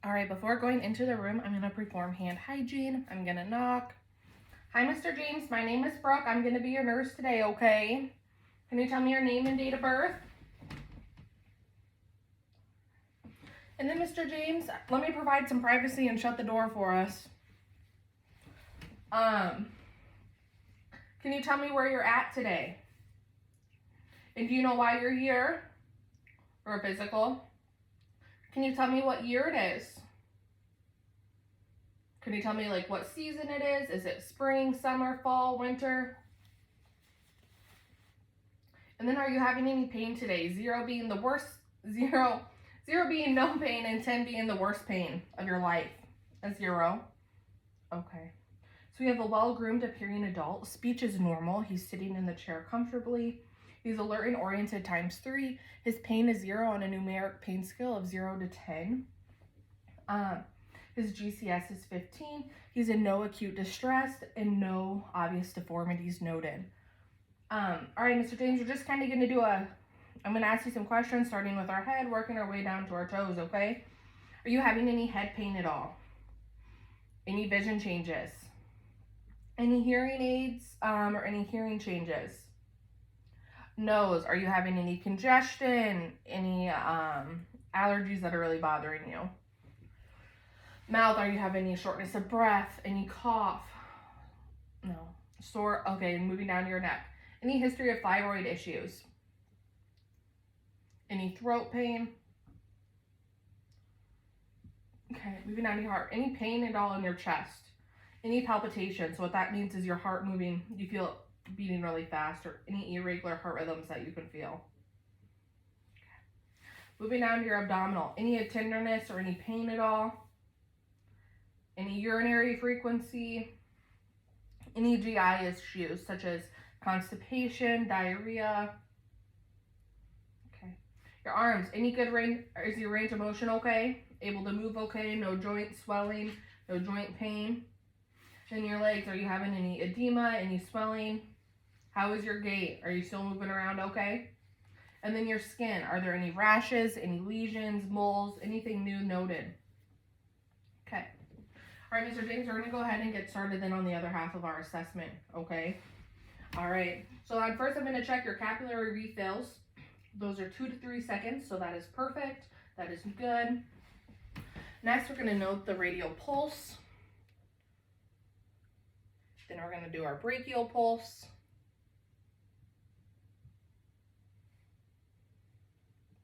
All right, before going into the room, I'm going to perform hand hygiene. I'm going to knock. Hi, Mr. James. My name is Brooke. I'm going to be your nurse today, okay? Can you tell me your name and date of birth? And then, Mr. James, let me provide some privacy and shut the door for us. Can you tell me where you're at today? And do you know why you're here? For a physical? Can you tell me what year it is? Can you tell me like what season it is? Is it spring, summer, fall, winter? And then are you having any pain today? 0 being the worst, 0 being no pain, and 10 being the worst pain of your life. A 0. Okay. So we have a well-groomed appearing adult. Speech is normal. He's sitting in the chair comfortably. He's alert and oriented ×3. His pain is 0 on a numeric pain scale of 0 to 10. His GCS is 15. He's in no acute distress and no obvious deformities noted. All right, Mr. James, we're just kind of going to do I'm going to ask you some questions starting with our head, working our way down to our toes, okay? Are you having any head pain at all? Any vision changes? Any hearing aids or any hearing changes? Nose, are you having any congestion? Any allergies that are really bothering you? Mouth, are you having any shortness of breath? Any cough? No. Sore, okay, moving down to your neck. Any history of thyroid issues? Any throat pain? Okay, moving down to your heart. Any pain at all in your chest? Any palpitations? So what that means is your heart moving, you feel it beating really fast, or any irregular heart rhythms that you can feel. Okay. Moving down to your abdominal. Any tenderness or any pain at all? Any urinary frequency? Any GI issues such as constipation, diarrhea? Okay. Your arms, any good range, is your range of motion okay? Able to move okay? No joint swelling, no joint pain? And your legs, are you having any edema, any swelling? How is your gait? Are you still moving around okay? And then your skin, are there any rashes, any lesions, moles, anything new noted? Okay. All right, Mr. James, we're going to go ahead and get started then on the other half of our assessment, okay? All right, so first I'm going to check your capillary refills. Those are 2 to 3 seconds, so that is perfect. That is good. Next, we're going to note the radial pulse. Then we're going to do our brachial pulse.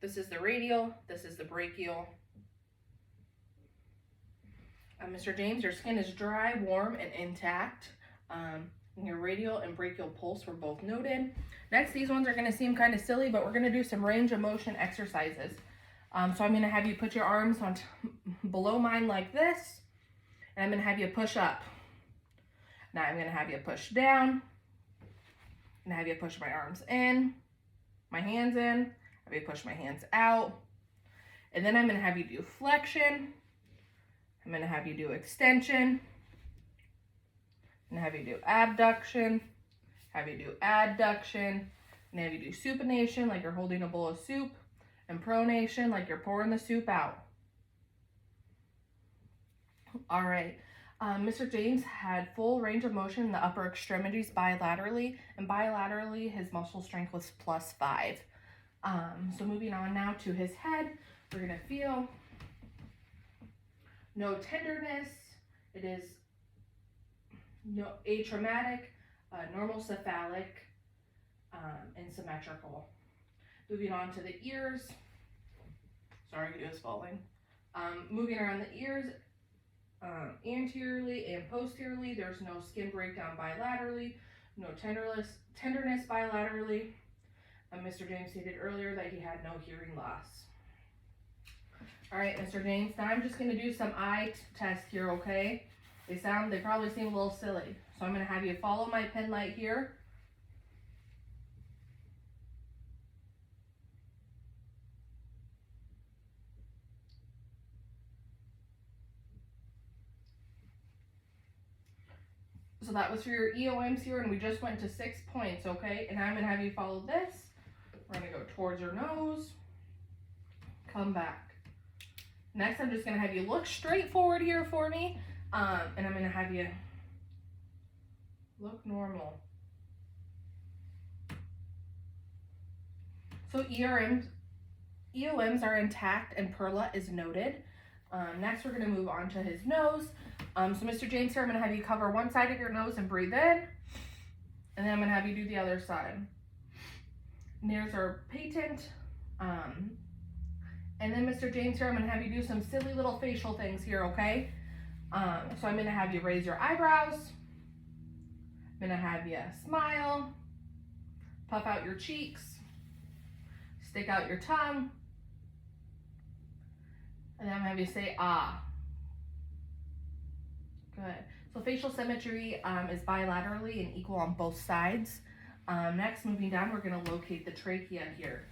This is the radial, this is the brachial. Mr. James, your skin is dry, warm, and intact. Your radial and brachial pulse were both noted. Next, these ones are going to seem kind of silly, but we're going to do some range of motion exercises. So I'm going to have you put your arms on below mine like this, and I'm going to have you push up. Now I'm going to have you push down, and have you push my arms in, my hands in, have you push my hands out, and then I'm going to have you do flexion. I'm going to have you do extension, and have you do abduction, have you do adduction, and have you do supination like you're holding a bowl of soup, and pronation like you're pouring the soup out. All right, Mr. James had full range of motion in the upper extremities bilaterally, and bilaterally his muscle strength was +5. So moving on now to his head, we're going to feel no tenderness. It is no atraumatic, normal cephalic, and symmetrical. Moving on to the ears. Sorry, it was falling. Moving around the ears, anteriorly and posteriorly, there's no skin breakdown bilaterally, no tenderness bilaterally. Mr. James stated earlier that he had no hearing loss. All right, Mr. James, now I'm just going to do some eye tests here, okay? They probably seem a little silly. So I'm going to have you follow my pen light here. So that was for your EOMs here, and we just went to 6 points, okay? And I'm going to have you follow this. We're going to go towards your nose, come back, Next, I'm just going to have you look straight forward here for me, and I'm going to have you look normal. So EOMs are intact and perla is noted. Next, we're going to move on to his nose. So Mr. James here, I'm going to have you cover one side of your nose and breathe in, and then I'm going to have you do the other side. NURs are patent. And then Mr. James here, I'm going to have you do some silly little facial things here, okay? So I'm going to have you raise your eyebrows. I'm going to have you smile, puff out your cheeks, stick out your tongue, and then I'm going to have you say, ah. Good. So facial symmetry is bilaterally and equal on both sides. Next, moving down, we're going to locate the trachea here.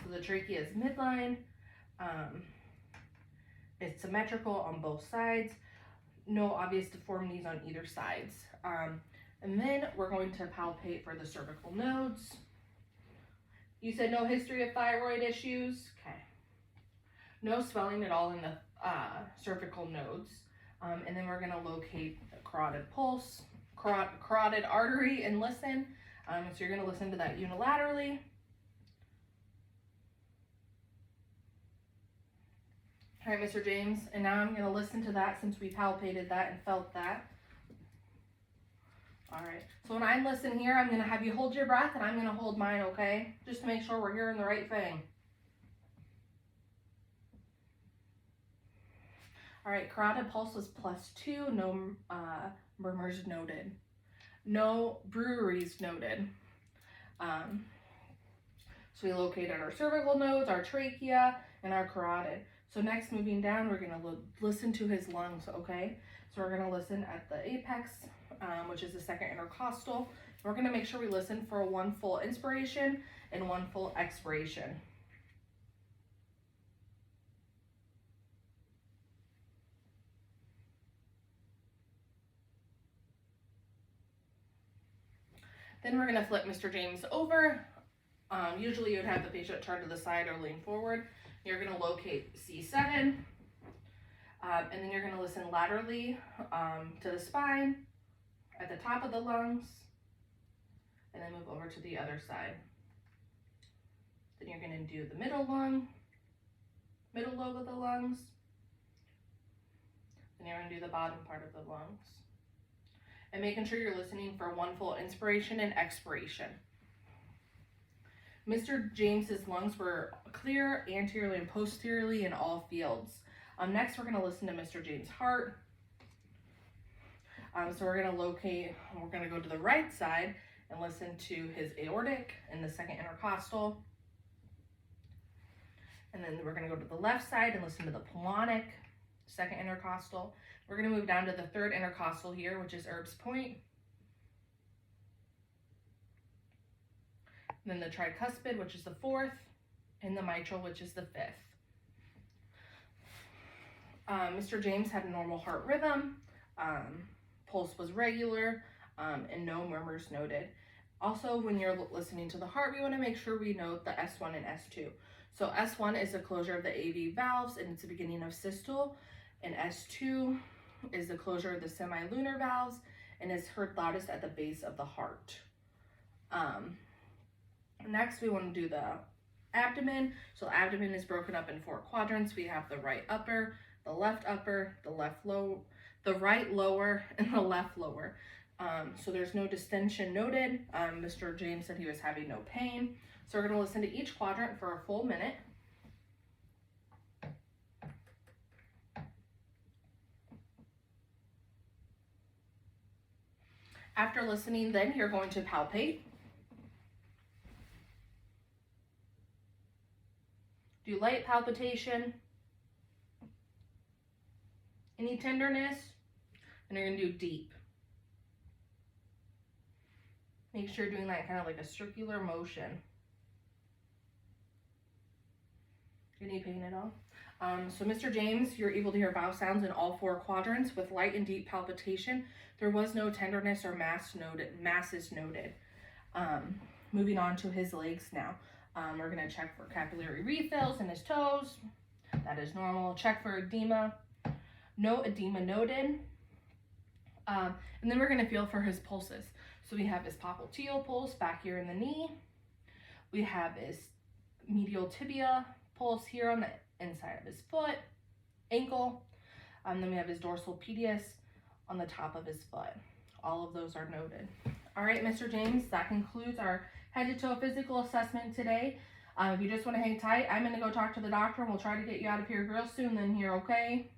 So the trachea is midline. It's symmetrical on both sides. No obvious deformities on either sides. And then we're going to palpate for the cervical nodes. You said no history of thyroid issues. Okay. No swelling at all in the cervical nodes. And then we're going to locate the carotid pulse, carotid artery, and listen. So you're going to listen to that unilaterally. All right, Mr. James, and now I'm going to listen to that since we palpated that and felt that. All right, so when I listen here, I'm going to have you hold your breath, and I'm going to hold mine, okay? Just to make sure we're hearing the right thing. All right, carotid pulse was +2, no murmurs noted. No breweries noted. So we located our cervical nodes, our trachea, and our carotid. So next, moving down, we're going to listen to his lungs, okay? So we're going to listen at the apex, which is the second intercostal. We're going to make sure we listen for one full inspiration and one full expiration. Then we're going to flip Mr. James over. Usually you would have the patient turn to the side or lean forward. You're going to locate C7, and then you're going to listen laterally to the spine, at the top of the lungs, and then move over to the other side. Then you're going to do the middle lobe of the lungs, then you're going to do the bottom part of the lungs. And making sure you're listening for one full inspiration and expiration. Mr. James's lungs were clear anteriorly and posteriorly in all fields. Next, we're going to listen to Mr. James' heart. So we're going to we're going to go to the right side and listen to his aortic and the second intercostal. And then we're going to go to the left side and listen to the pulmonic, second intercostal. We're going to move down to the third intercostal here, which is Erb's point. Then the tricuspid, which is the fourth, and the mitral, which is the fifth. Mr. James had a normal heart rhythm, pulse was regular, and no murmurs noted. Also, when you're listening to the heart, we want to make sure we note the S1 and S2. So S1 is the closure of the AV valves, and it's the beginning of systole, and S2 is the closure of the semilunar valves, and is heard loudest at the base of the heart. Next, we want to do the abdomen. So the abdomen is broken up in 4 quadrants. We have the right upper, the left upper, the right lower, and the left lower. So there's no distension noted. Mr. James said he was having no pain. So we're going to listen to each quadrant for a full minute. After listening, then you're going to palpate. Do light palpitation, any tenderness, and you're going to do deep. Make sure you're doing that kind of like a circular motion. Any pain at all? So Mr. James, you're able to hear vowel sounds in all 4 quadrants with light and deep palpitation. There was no tenderness or masses noted. Moving on to his legs now. We're going to check for capillary refills in his toes. That is normal. Check for edema. No edema noted. And then we're going to feel for his pulses. So we have his popliteal pulse back here in the knee. We have his medial tibia pulse here on the inside of his foot, ankle. Then we have his dorsal pediis on the top of his foot. All of those are noted. All right, Mr. James, that concludes our head to toe physical assessment today. If you just want to hang tight, I'm going to go talk to the doctor and we'll try to get you out of here real soon then here, okay?